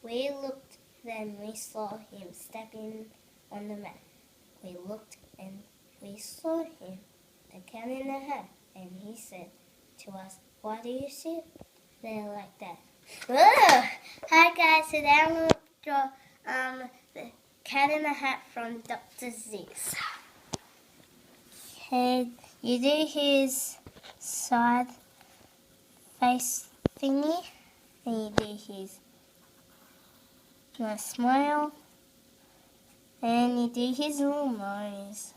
We looked, then we saw him stepping on the mat. We looked and we saw him, the cat in the hat, and he said to us, "Why do you sit there like that?" Whoa! Hi guys, today I'm going to draw the cat in the hat from Dr. Seuss. Okay, you do his side face thingy, and you do his nice smile, and you do his little nose,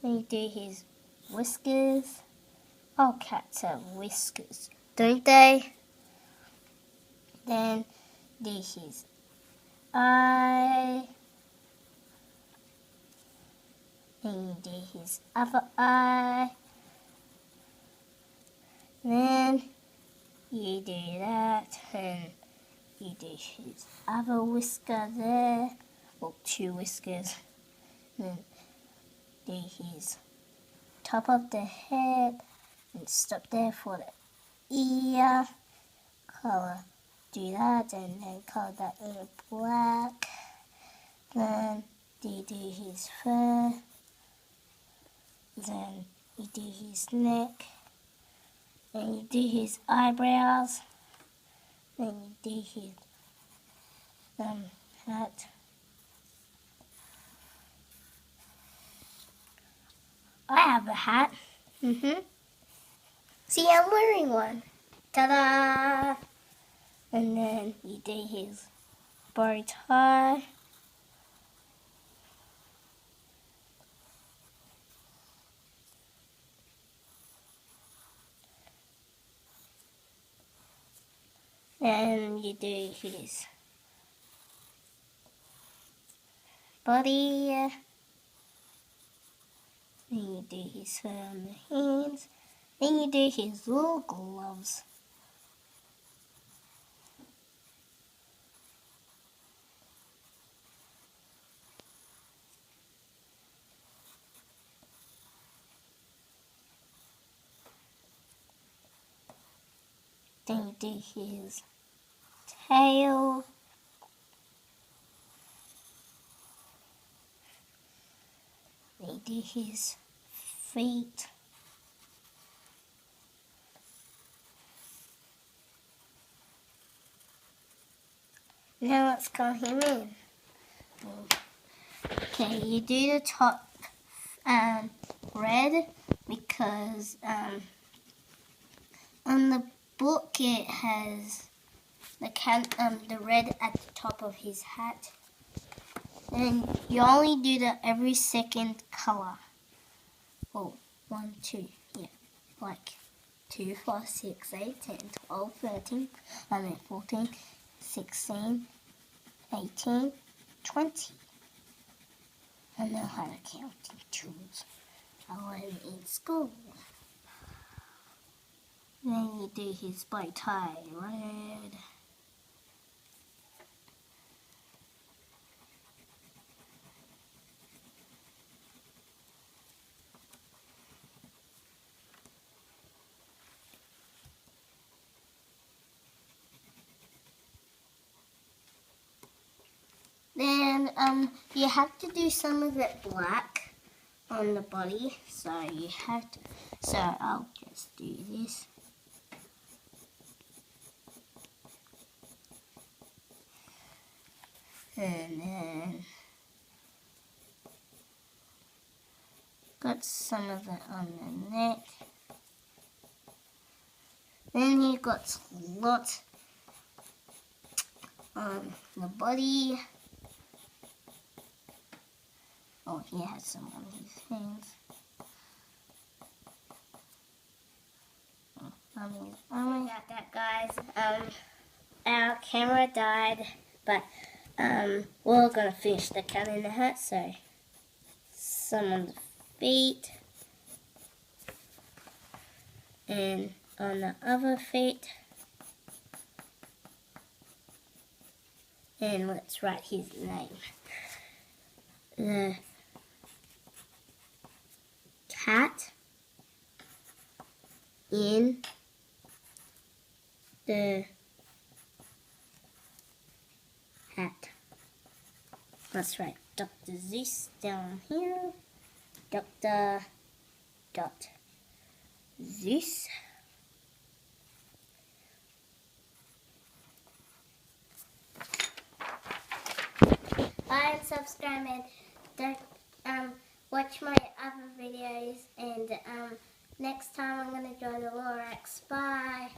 and you do his whiskers. Oh, cats have whiskers, don't they? Then do his eye, and you do his other eye, then you do that, and you do his other whisker there, or two whiskers, then do his top of the head, and stop there for the ear, colour, do that, and then colour that in black, then you do his fur, then you do his neck, then you do his eyebrows, then you do his hat. I have a hat. See, I'm wearing one. Ta-da! And then you do his bow tie. And you do his body. Then you do his fur on the hands. Then you do his little gloves. Then you do his tail. Then you do his feet. Now let's call him in. Okay, you do the top red because on the book it has the red at the top of his hat. And you only do that every second color. Oh, 1, 2, yeah, like 2, 4, 6, 8, 10, 12, 13, 14, 16, 18, 20. I know how to count in twos. I learned in school. Then you do his bow tie, red. Then you have to do some of it black on the body, so you have to. So I'll just do this. And then got some of it on the neck. Then you got a lot on the body. Oh, he has some on his hands. Oh my god, that guys. Our camera died, but we're gonna finish the cat in the hat. So some on the feet, and on the other feet. And let's write his name. The cat in the hat. That's right. Dr. Zeus down here. Dr. Zeus. Like and subscribe and watch my other videos, and next time I'm going to draw the Lorax. Bye.